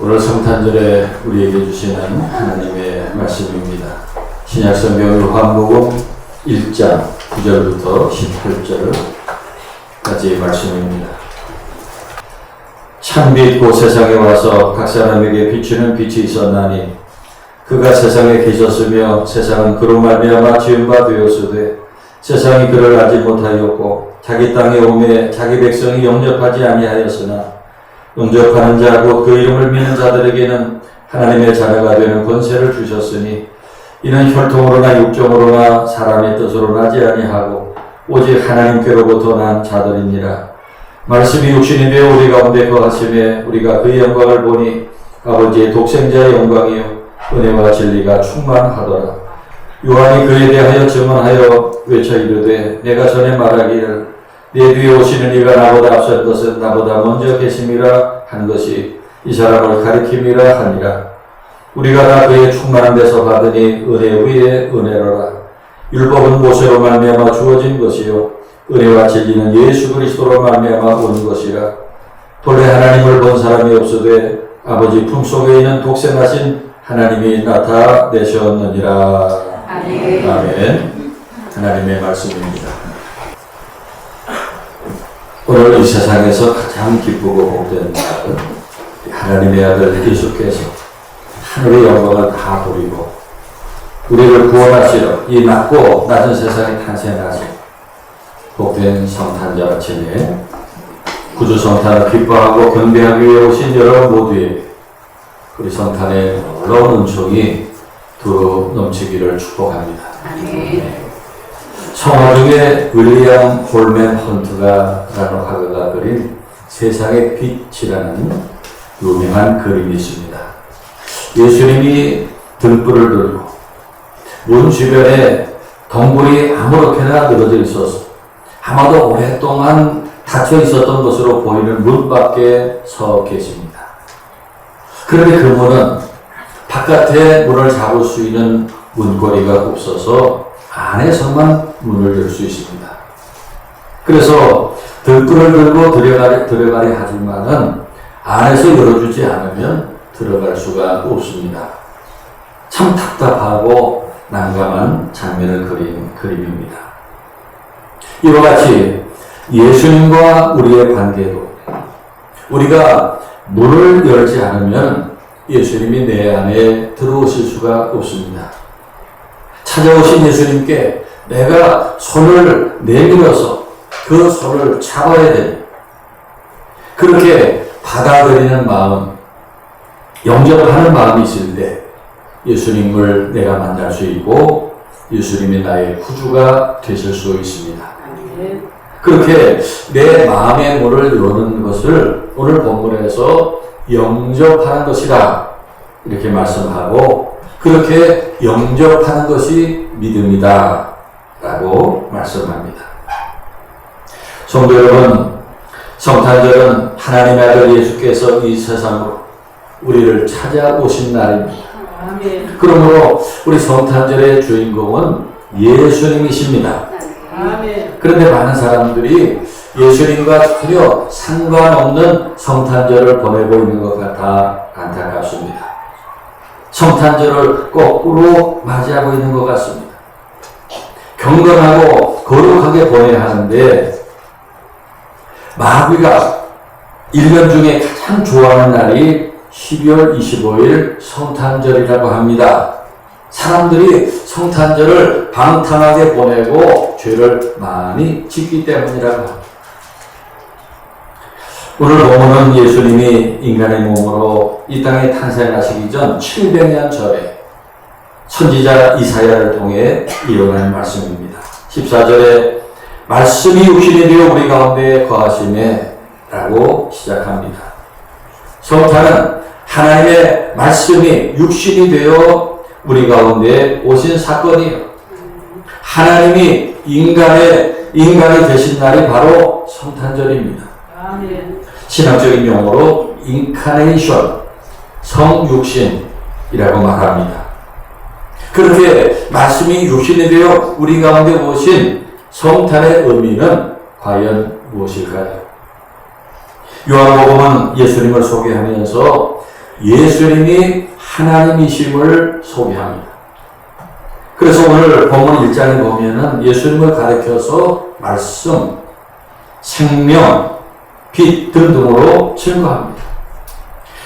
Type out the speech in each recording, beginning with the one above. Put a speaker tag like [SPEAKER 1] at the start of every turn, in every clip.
[SPEAKER 1] 오늘 성탄절에 우리에게 주시는 하나님의 말씀입니다. 신약성경 요한복음 1장 9절부터 18절까지의 말씀입니다. 참빛 곧 세상에 와서 각 사람에게 비추는 빛이 있었나니 그가 세상에 계셨으며 세상은 그로 말미암아 지은 바 되었으되 세상이 그를 알지 못하였고 자기 땅에 오매 자기 백성이 영접하지 아니하였으나 영접하는 자 곧 그 이름을 믿는 자들에게는 하나님의 자녀가 되는 권세를 주셨으니 이는 혈통으로나 육정으로나 사람의 뜻으로 나지 아니하고 오직 하나님께로부터 난 자들이니라. 말씀이 육신이 되어 우리 가운데 거하심에 우리가 그의 영광을 보니 아버지의 독생자의 영광이요 은혜와 진리가 충만하더라. 요한이 그에 대하여 증언하여 외쳐 이르되 내가 전에 말하기를 내 뒤에 오시는 이가 나보다 앞선 것은 나보다 먼저 계심이라 한 것이 이 사람을 가리킴이라 하니라. 우리가 다 그의 충만한 데서 받으니 은혜 위에 은혜로라. 율법은 모세로 말미암아 주어진 것이요 은혜와 진리는 예수 그리스도로 말미암아 온 것이라. 본래 하나님을 본 사람이 없으되 아버지 품속에 있는 독생하신 하나님이 나타내셨느니라. 아멘. 하나님의 말씀입니다. 오늘 이 세상에서 가장 기쁘고 복된 날은 하나님의 아들 예수께서 하늘의 영광을 다 버리고 우리를 구원하시러 이 낮고 낮은 세상에 탄생하신 복된 성탄절 아침에 구주 성탄을 기뻐하고 경배하기 위해 오신 여러분 모두에게 우리 성탄의 놀라운 은총이 두루 넘치기를 축복합니다. 성화 중에 윌리엄 홀맨 헌트가라는 화가가 그린 세상의 빛이라는 유명한 그림이 있습니다. 예수님이 등불을 들고 문 주변에 덩굴이 아무렇게나 늘어져 있어서 아마도 오랫동안 닫혀 있었던 것으로 보이는 문 밖에 서 계십니다. 그런데 그 문은 바깥에 문을 잡을 수 있는 문고리가 없어서 안에서만 문을 열 수 있습니다. 그래서 등불을 들고 들어가려 하지만은 안에서 열어주지 않으면 들어갈 수가 없습니다. 참 답답하고 난감한 장면을 그린 그림입니다. 이와 같이 예수님과 우리의 관계도 우리가 문을 열지 않으면 예수님이 내 안에 들어오실 수가 없습니다. 찾아오신 예수님께 내가 손을 내밀어서 그 손을 잡아야 됩니다. 그렇게 받아들이는 마음, 영접하는 마음이 있을 때 예수님을 내가 만날 수 있고 예수님이 나의 구주가 되실 수 있습니다. 그렇게 내 마음의 문을 여는 것을 오늘 본문에서 영접하는 것이다 이렇게 말씀하고 그렇게 영접하는 것이 믿음이다 라고 말씀합니다. 성도 여러분, 성탄절은 하나님의 아들 예수께서 이 세상으로 우리를 찾아오신 날입니다. 그러므로 우리 성탄절의 주인공은 예수님이십니다. 그런데 많은 사람들이 예수님과 전혀 상관없는 성탄절을 보내고 있는 것 같아 안타깝습니다. 성탄절을 거꾸로 맞이하고 있는 것 같습니다. 경건하고 거룩하게 보내야 하는데 마귀가 1년 중에 가장 좋아하는 날이 12월 25일 성탄절이라고 합니다. 사람들이 성탄절을 방탕하게 보내고 죄를 많이 짓기 때문이라고 합니다. 오늘 본문은 예수님이 인간의 몸으로 이 땅에 탄생하시기 전 700년 전에 선지자 이사야를 통해 일어난 말씀입니다. 14절에 말씀이 육신이 되어 우리 가운데 거하시매 라고 시작합니다. 성탄은 하나님의 말씀이 육신이 되어 우리 가운데 오신 사건이에요. 하나님이 인간이 되신 날이 바로 성탄절입니다. 신학적인 용어로 인카네이션, 성육신이라고 말합니다. 그렇게 말씀이 육신이 되어 우리 가운데 오신 성탄의 의미는 과연 무엇일까요? 요한복음은 예수님을 소개하면서 예수님이 하나님이심을 소개합니다. 그래서 오늘 본문 1장에 보면은 예수님을 가리켜서 말씀, 생명, 빛 등등으로 증거합니다.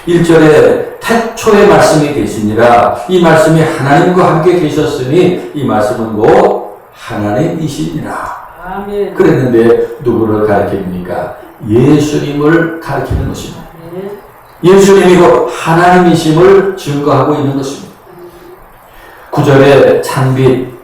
[SPEAKER 1] 1절에 태초에 말씀이 계시니라. 이 말씀이 하나님과 함께 계셨으니 이 말씀은 곧 하나님이시니라.
[SPEAKER 2] 아멘.
[SPEAKER 1] 그랬는데 누구를 가리킵니까? 예수님을 가리키는 것입니다. 예수님이 곧 하나님이심을 증거하고 있는 것입니다. 9절에 찬빛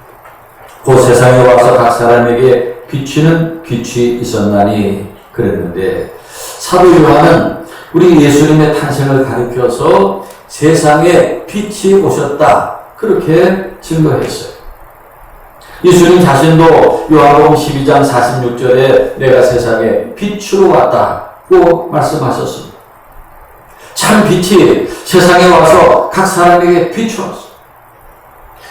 [SPEAKER 1] 곧 세상에 와서 각 사람에게 비추는 빛이 있었나니 그랬는데 사도 요한은 우리 예수님의 탄생을 가리켜서 세상에 빛이 오셨다 그렇게 증거했어요. 예수님 자신도 요한복음 12장 46절에 내가 세상에 빛으로 왔다고 말씀하셨습니다. 참 빛이 세상에 와서 각 사람에게 비추었어요.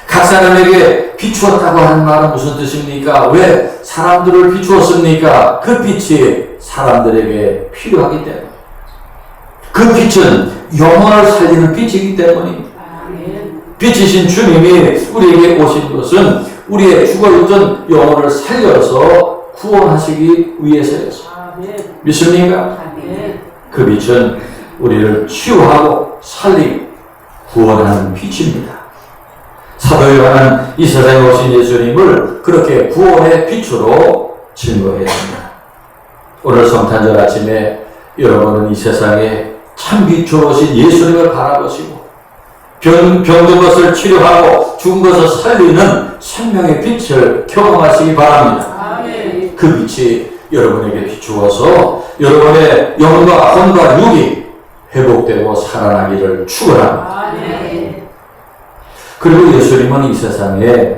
[SPEAKER 1] 각 사람에게 비추었다고 하는 말은 무슨 뜻입니까? 왜 사람들을 비추었습니까? 그 빛이 사람들에게 필요하기 때문에. 그 빛은 영혼을 살리는 빛이기 때문입니다. 빛이신 주님이 우리에게 오신 것은 우리의 죽어있던 영혼을 살려서 구원하시기 위해서였어요. 믿습니까? 그 빛은 우리를 치유하고 살리고 구원하는 빛입니다. 사도 요한은 이 세상에 오신 예수님을 그렇게 구원의 빛으로 증거했습니다. 오늘 성탄절 아침에 여러분은 이 세상에 참 빛으로 오신 예수님을 바라보시고 병든 것을 치료하고 죽은 것을 살리는 생명의 빛을 경험하시기 바랍니다.
[SPEAKER 2] 아멘.
[SPEAKER 1] 그 빛이 여러분에게 비추어서 여러분의 영과魂과 육이 회복되고 살아나기를 축원합니다.
[SPEAKER 2] 아멘.
[SPEAKER 1] 그리고 예수님은 이 세상에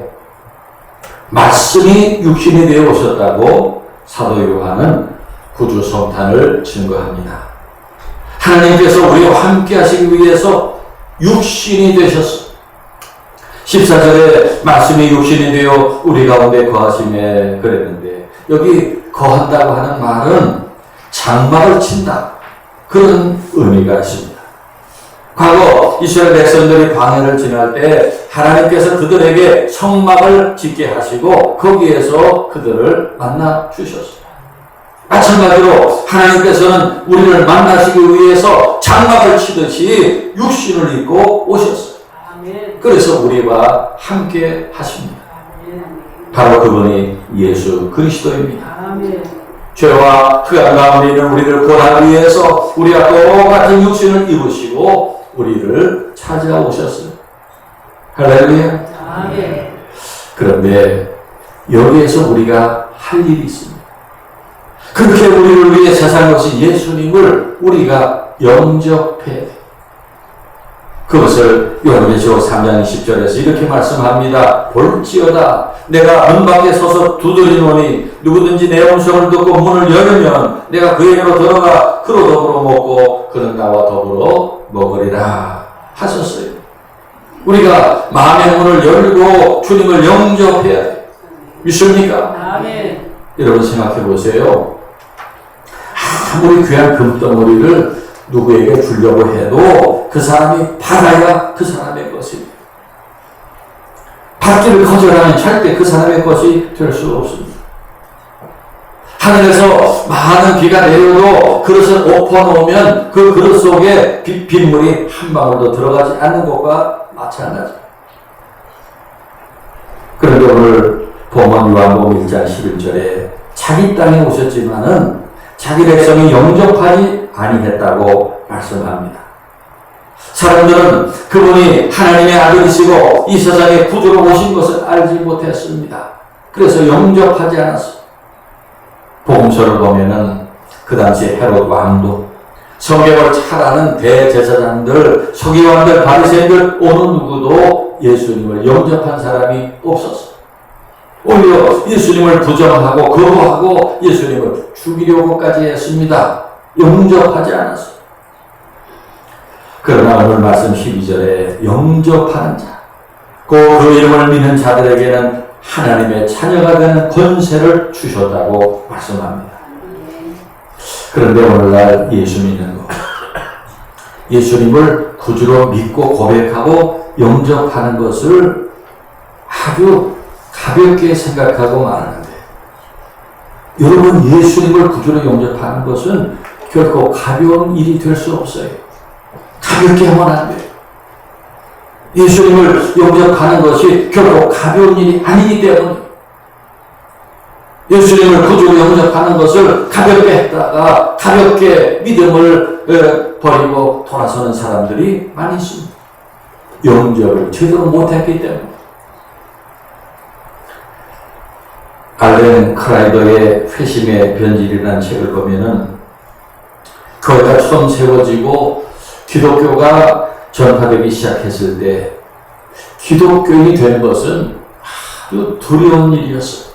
[SPEAKER 1] 말씀이 육신이 되어 오셨다고 사도 요한은 구주 성탄을 증거합니다. 하나님께서 우리와 함께 하시기 위해서 육신이 되셨습니다. 14절에 말씀이 육신이 되어 우리 가운데 거하심에 그랬는데 여기 거한다고 하는 말은 장막을 친다 그런 의미가 있습니다. 과거 이스라엘 백성들이 광야를 지날 때 하나님께서 그들에게 성막을 짓게 하시고 거기에서 그들을 만나 주셨어요. 마찬가지로 하나님께서는 우리를 만나시기 위해서 장막을 치듯이 육신을 입고 오셨어요. 그래서 우리와 함께 하십니다. 바로 그분이 예수 그리스도입니다. 죄와 흑암 가운데 있는 우리를 구원하기 위해서 우리와 똑같은 육신을 입으시고 우리를 찾아오셨어요. 할렐루야. 그런데 여기에서 우리가 할 일이 있습니다. 그렇게 우리를 위해 세상에 오신 예수님을 우리가 영접해야 돼요. 그것을 요한계시록 3장 20절에서 이렇게 말씀합니다. 볼지어다 내가 문 밖에 서서 두드리노니 누구든지 내 음성을 듣고 문을 열으면 내가 그에게로 들어가 그로 더불어 먹고 그는 나와 더불어 먹으리라 하셨어요. 우리가 마음의 문을 열고 주님을 영접해야 돼요. 믿습니까?
[SPEAKER 2] 아멘.
[SPEAKER 1] 여러분 생각해 보세요. 아무리 귀한 금덩어리를 누구에게 주려고 해도 그 사람이 받아야 그 사람의 것입니다. 받기를 거절하면 절대 그 사람의 것이 될 수 없습니다. 하늘에서 많은 비가 내려도 그릇을 엎어놓으면 그 그릇 속에 빗물이 한 방울도 들어가지 않는 것과 마찬가지입니다. 그런데 오늘 본문 요한복음 1장 11절에 자기 땅에 오셨지만은 자기 백성이 영접하지 아니했다고 말씀합니다. 사람들은 그분이 하나님의 아들이시고 이 세상에 구주로 오신 것을 알지 못했습니다. 그래서 영접하지 않았습니다. 복음서를 보면은 그 당시 헤롯 왕도 성경을 잘 아는 대제사장들, 서기관들, 바리새인들 어느 누구도 예수님을 영접한 사람이 없었어요. 오히려 예수님을 부정하고 거부하고 예수님을 죽이려고까지 했습니다. 영접하지 않았어요. 그러나 오늘 말씀 12절에 영접하는 자, 그 이름을 믿는 자들에게는 하나님의 자녀가 되는 권세를 주셨다고 말씀합니다. 그런데 오늘날 예수 믿는 것, 예수님을 구주로 믿고 고백하고 영접하는 것을 아주 가볍게 생각하고 말하는데, 여러분, 예수님을 구주로 영접하는 것은 결코 가벼운 일이 될 수 없어요. 가볍게 하면 안 돼요. 예수님을 영접하는 것이 결코 가벼운 일이 아니기 때문에 예수님을 구주로 영접하는 것을 가볍게 했다가 가볍게 믿음을 버리고 돌아서는 사람들이 많이 있습니다. 영접을 제대로 못했기 때문에. 알렌 크라이더의 회심의 변질이라는 책을 보면은 교회가 처음 세워지고 기독교가 전파되기 시작했을 때 기독교인이 된 것은 아주 두려운 일이었어요.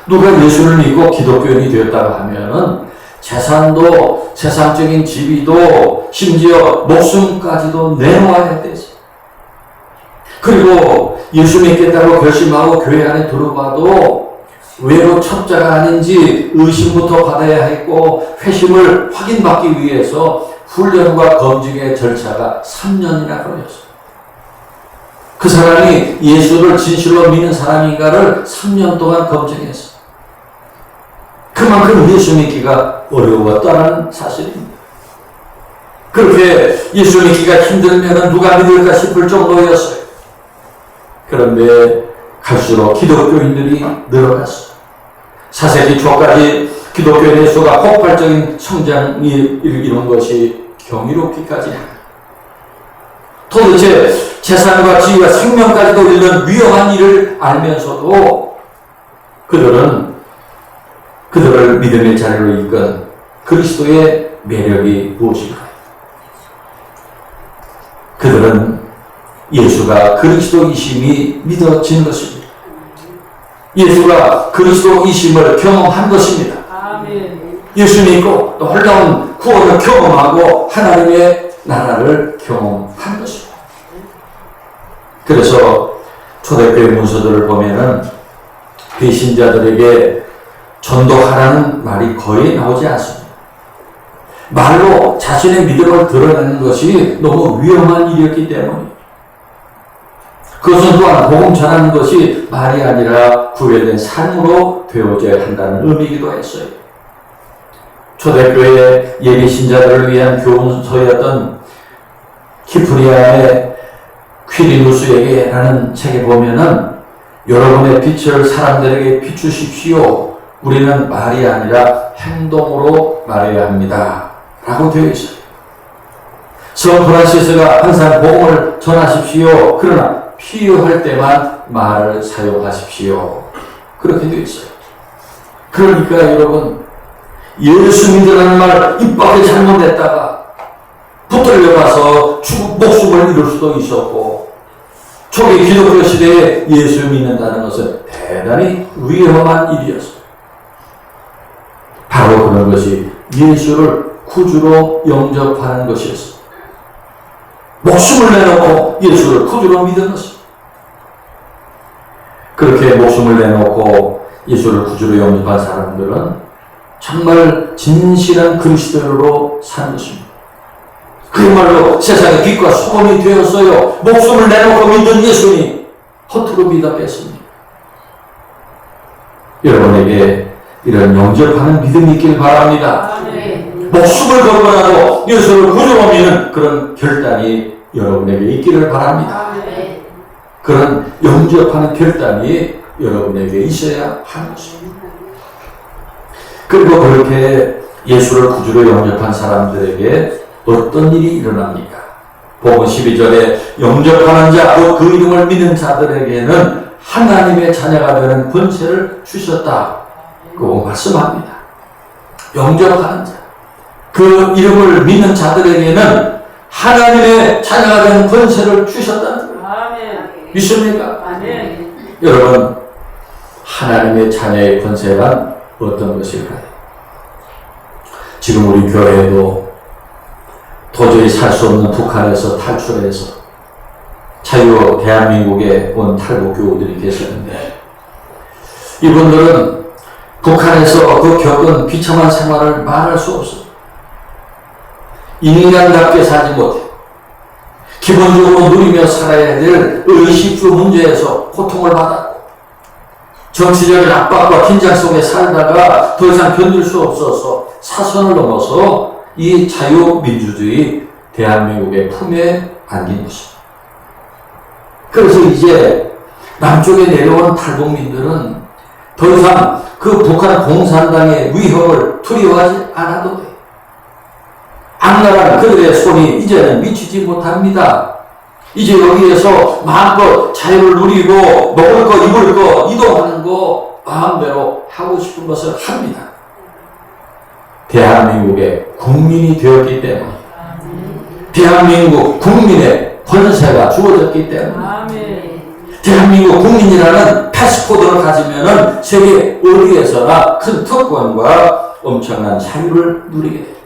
[SPEAKER 1] 누가 예수를 믿고 기독교인이 되었다고 하면은 재산도, 세상적인 지위도, 심지어 목숨까지도 내놓아야 되지. 그리고 예수 믿겠다고 결심하고 교회 안에 들어가도 외로 첩자가 아닌지 의심부터 받아야 했고, 회심을 확인받기 위해서 훈련과 검증의 절차가 3년이나 걸렸어요. 그 사람이 예수를 진실로 믿는 사람인가를 3년 동안 검증했어요. 그만큼 예수 믿기가 어려웠다는 사실입니다. 그렇게 예수 믿기가 힘들면 누가 믿을까 싶을 정도였어요. 그런데 갈수록 기독교인들이 늘어났어요. 사세기 초까지 기독교인의 수가 폭발적인 성장이 이룬 것이 경이롭기까지 합니다. 도대체 재산과 지위와 생명까지도 잃는 위험한 일을 알면서도 그들을 믿음의 자리로 이끈 그리스도의 매력이 무엇일까요? 그들은 예수가 그리스도이심이 믿어진 것입니다. 예수가 그리스도이심을 경험한 것입니다. 아멘. 예수 믿고 놀라운 구원을 경험하고 하나님의 나라를 경험한 것입니다. 그래서 초대교회 문서들을 보면은 배신자들에게 전도하라는 말이 거의 나오지 않습니다. 말로 자신의 믿음을 드러내는 것이 너무 위험한 일이었기 때문에, 그것은 또한 복음 전하는 것이 말이 아니라 구별된 삶으로 되어져야 한다는 의미이기도 했어요. 초대교회 예비 신자들을 위한 교훈서였던 키프리아의 퀴리누스에게 라는 책에 보면은, 여러분의 빛을 사람들에게 비추십시오. 우리는 말이 아니라 행동으로 말해야 합니다. 라고 되어 있어요. 성 프란시스가 항상 복음을 전하십시오. 그러나 필요할 때만 말을 사용하십시오. 그렇게 되어 있어요. 그러니까 여러분, 예수 믿으라는 말 입 밖에 잘못했다가 붙들려가서 목숨을 잃을 수도 있었고, 초기 기독교 시대에 예수 믿는다는 것은 대단히 위험한 일이었어요. 바로 그런 것이 예수를 구주로 영접하는 것이었습니다. 목숨을 내놓고 예수를 구주로 믿은 것입니다. 그렇게 목숨을 내놓고 예수를 구주로 영접한 사람들은 정말 진실한 그리스도인으로 사는 것입니다. 그야말로 세상의 빛과 소금이 되었어요. 목숨을 내놓고 믿는 예수님, 허투루 믿어 뺐습니다. 여러분에게 이런 영접하는 믿음이 있길 바랍니다. 목숨을 걸고라도 예수를 구주로 믿는 그런 결단이 여러분에게 있기를 바랍니다. 그런 영접하는 결단이 여러분에게 있어야 하는 것입니다. 그리고 그렇게 예수를 구주로 영접한 사람들에게 어떤 일이 일어납니까? 복음 12절에 영접하는 자, 그 이름을 믿는 자들에게는 하나님의 자녀가 되는 권세를 주셨다고 말씀합니다. 영접하는 자, 그 이름을 믿는 자들에게는 하나님의 자녀가 되는 권세를 주셨다는 거예요. 믿습니까? 아멘. 여러분, 하나님의 자녀의 권세란 어떤 것일까요? 지금 우리 교회에도 도저히 살 수 없는 북한에서 탈출해서 자유 대한민국에 온 탈북 교우들이 계셨는데, 이분들은 북한에서 그 겪은 비참한 생활을 말할 수 없어요. 인간답게 살지 못해 기본적으로 누리며 살아야 될 의식주 문제에서 고통을 받았고 정치적인 압박과 긴장 속에 살다가 더 이상 견딜 수 없어서 사선을 넘어서 이 자유민주주의 대한민국의 품에 안긴 것입니다. 그래서 이제 남쪽에 내려온 탈북민들은 더 이상 그 북한 공산당의 위협을 두려워하지 않아도 돼. 악랄한 그들의 손이 이제는 미치지 못합니다. 이제 여기에서 마음껏 자유를 누리고 먹을 거 입을 거 이동하는 거 마음대로 하고 싶은 것을 합니다. 대한민국의 국민이 되었기 때문에 대한민국 국민의 권세가 주어졌기 때문에 대한민국 국민이라는 패스코드를 가지면은 세계 어디에서나 큰 특권과 엄청난 자유를 누리게 됩니다.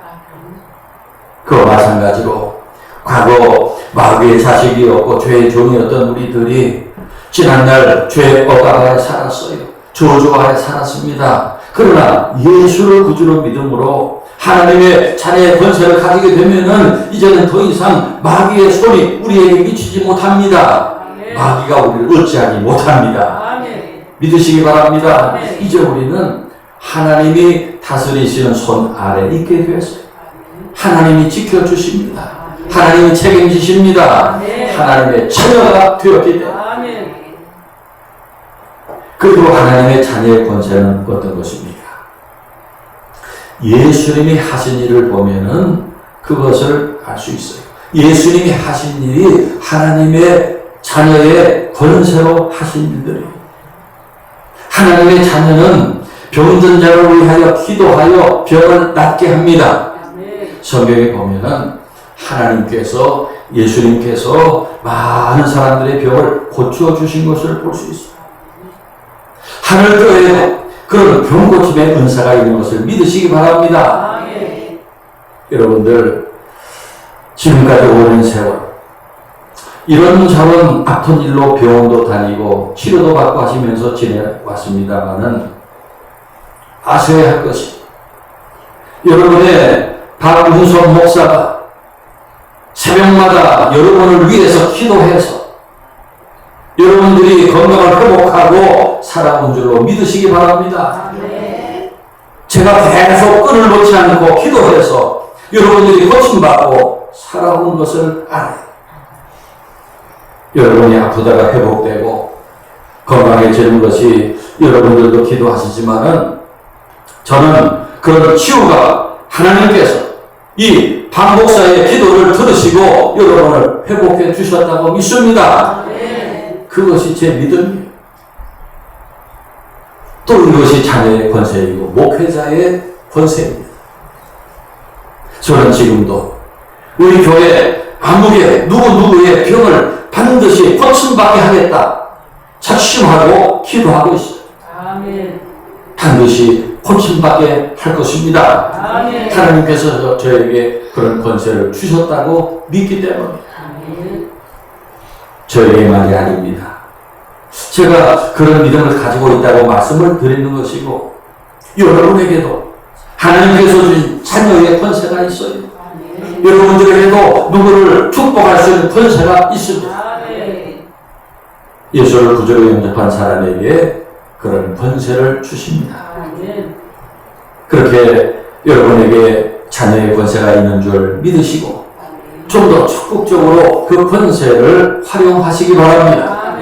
[SPEAKER 1] 그와 마찬가지로 과거 마귀의 자식이었고 죄의 종이었던 우리들이 지난날 죄의 억압하에 살았어요. 저주하에 살았습니다. 그러나 예수를 구주로 믿음으로 하나님의 자녀의 권세를 가지게 되면은 이제는 더 이상 마귀의 손이 우리에게 미치지 못합니다. 마귀가 우리를 어찌하지 못합니다. 믿으시기 바랍니다. 이제 우리는 하나님이 다스리시는 손 아래 있게 되었어요. 하나님이 지켜주십니다. 하나님이 책임지십니다. 하나님의 자녀가 되었기 때문에. 그리고 하나님의 자녀의 권세는 어떤 것입니까? 예수님이 하신 일을 보면은 그것을 알 수 있어요. 예수님이 하신 일이 하나님의 자녀의 권세로 하신 일들이에요. 하나님의 자녀는 병든 자를 위하여 기도하여 병을 낫게 합니다. 성경에 보면은 하나님께서 예수님께서 많은 사람들의 병을 고쳐주신 것을 볼 수 있어요. 하늘교회에 그런 병고침의 은사가 있는 것을 믿으시기 바랍니다. 여러분들 지금까지 오랜 세월 이런저런 아픈 일로 병원도 다니고 치료도 받고 하시면서 지내왔습니다마는 아셔야 할 것이 여러분의 박문선 목사가 새벽마다 여러분을 위해서 기도해서 여러분들이 건강을 회복하고 살아온 줄로 믿으시기 바랍니다. 제가 계속 끈을 놓지 않고 기도해서 여러분들이 고침받고 살아온 것을 알아요. 여러분이 아프다가 회복되고 건강해지는 것이 여러분들도 기도하시지만은 저는 그런 치유가 하나님께서 이 박 목사의 기도를 들으시고 여러분을 회복해 주셨다고 믿습니다. 그것이 제 믿음이에요. 또 이것이 자녀의 권세이고 목회자의 권세입니다. 저는 지금도 우리 교회 아무개 누구누구의 병을 반드시 고침받게 하겠다 작심하고 기도하고 있어요. 반드시 고침받게 할 것입니다. 하나님께서 저에게 그런 권세를 주셨다고 믿기 때문에 저에게만이 아닙니다. 제가 그런 믿음을 가지고 있다고 말씀을 드리는 것이고 여러분에게도 하나님께서 주신 자녀의 권세가 있어요. 여러분들에게도 누구를 축복할 수 있는 권세가 있습니다. 예수를 구주로 영접한 사람에게 그런 권세를 주십니다. 그렇게 여러분에게 자녀의 권세가 있는 줄 믿으시고 좀 더 적극적으로 그 권세를 활용하시기 바랍니다.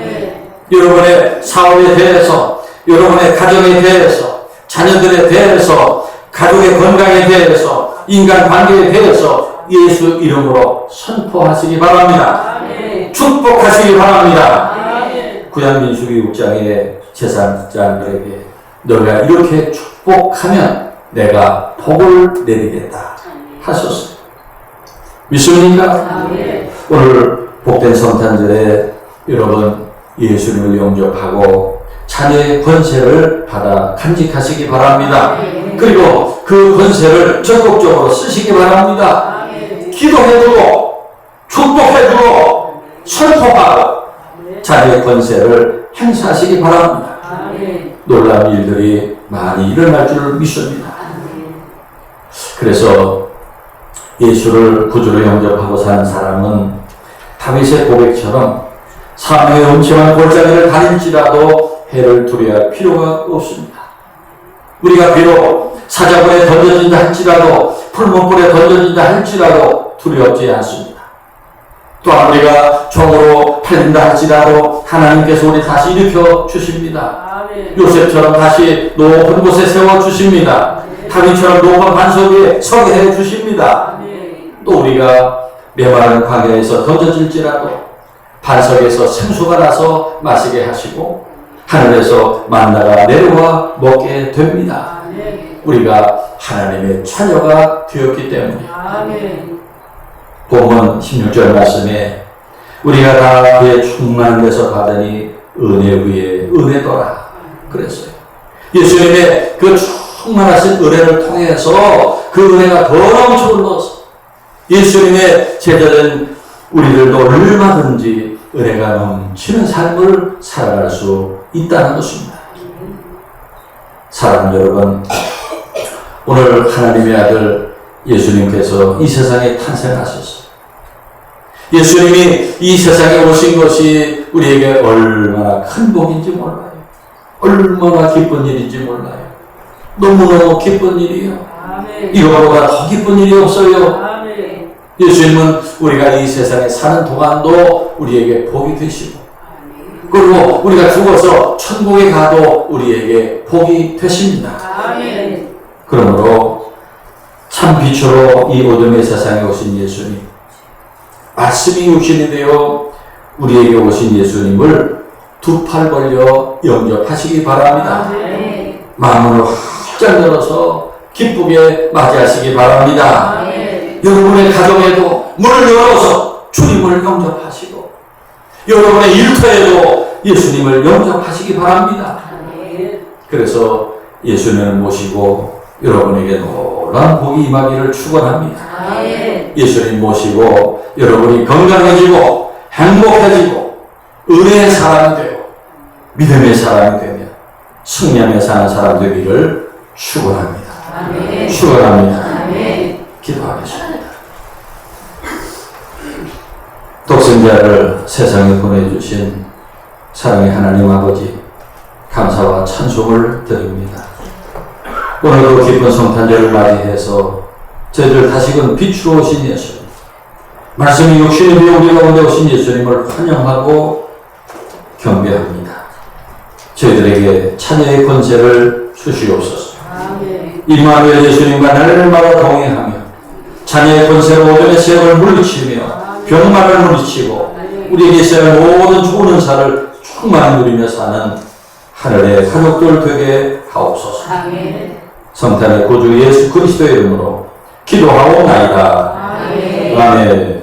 [SPEAKER 1] 여러분의 사업에 대해서, 여러분의 가정에 대해서, 자녀들에 대해서, 가족의 건강에 대해서, 인간관계에 대해서 예수 이름으로 선포하시기 바랍니다. 축복하시기 바랍니다. 구약민수기 6장의 제사장들에게 너가 이렇게 축복하면 내가 복을 내리겠다 하셨어요. 믿습니까? 오늘 복된 성탄절에 여러분 예수님을 영접하고 자녀의 권세를 받아 간직하시기 바랍니다. 그리고 그 권세를 적극적으로 쓰시기 바랍니다. 기도해주고 축복해주고 선포하고 자녀의 권세를 행사하시기 바랍니다. 놀라운 일들이 많이 일어날 줄 믿습니다. 그래서 예수를 구주로 영접하고 사는 사람은 다윗의 고백처럼 사망의 음침한 골짜기를 다닐지라도 해를 두려워할 필요가 없습니다. 우리가 비록 사자굴에 던져진다 할지라도 풀문불에 던져진다 할지라도 두렵지 않습니다. 또한 우리가 종으로 팔린다 할지라도 하나님께서 우리 다시 일으켜 주십니다. 요셉처럼 다시 높은 곳에 세워주십니다. 다윗처럼 높은 반석 위에 서게 해 주십니다. 또 우리가 메마른 광야에서 던져질지라도 반석에서 생수가 나서 마시게 하시고 하늘에서 만나가 내려와 먹게 됩니다. 우리가 하나님의 자녀가 되었기 때문에. 본문 16절 말씀에 우리가 다 그의 충만한 데서 받으니 은혜 위에 은혜더라 그랬어요. 예수님의 그 충만하신 은혜를 통해서 그 은혜가 더 넘쳐 흘러서 예수님의 제자된 우리들도 얼마든지 은혜가 넘치는 삶을 살아갈 수 있다는 것입니다. 사랑하는 여러분, 오늘 하나님의 아들 예수님께서 이 세상에 탄생하셨어요. 예수님이 이 세상에 오신 것이 우리에게 얼마나 큰 복인지 몰라요. 얼마나 기쁜 일인지 몰라요. 너무너무 기쁜 일이에요. 이거보다 더 기쁜 일이 없어요. 예수님은 우리가 이 세상에 사는 동안도 우리에게 복이 되시고 그리고 우리가 죽어서 천국에 가도 우리에게 복이 되십니다. 그러므로 참 빛으로 이 어둠의 세상에 오신 예수님, 말씀이 육신이 되어 우리에게 오신 예수님을 두 팔 벌려 영접하시기 바랍니다. 마음을 활짝 열어서 기쁘게 맞이하시기 바랍니다. 여러분의 가정에도 문을 열어서 주님을 영접하시고 여러분의 일터에도 예수님을 영접하시기 바랍니다. 그래서 예수님을 모시고 여러분에게 놀라운 복이 임하기를 축원합니다. 예수님 모시고 여러분이 건강해지고 행복해지고 은혜의 사람이 되고 믿음의 사람이 되며 승리하며 사는 사람 되기를 축원합니다. 축원합니다. 기도하겠습니다. 독생자를 세상에 보내주신 사랑의 하나님 아버지, 감사와 찬송을 드립니다. 오늘도 기쁜 성탄절을 맞이해서 저희들 다시금 빛으로 오신 예수님, 말씀이 육신이 되어 우리 가운데 오신 예수님을 환영하고 경배합니다. 저희들에게 자녀의 권세를 주시옵소서. 임마누엘 예수님과 날마다 동행하며 자녀의 권세로 모든 세력을 물리치며 병만을 물리치고 우리에게 있어야 할 모든 좋은 은사를 충만히 누리며 사는 하늘의 가족들 되게 하옵소서. 성탄의 구주 예수 그리스도의 이름으로 기도하옵나이다. 아멘.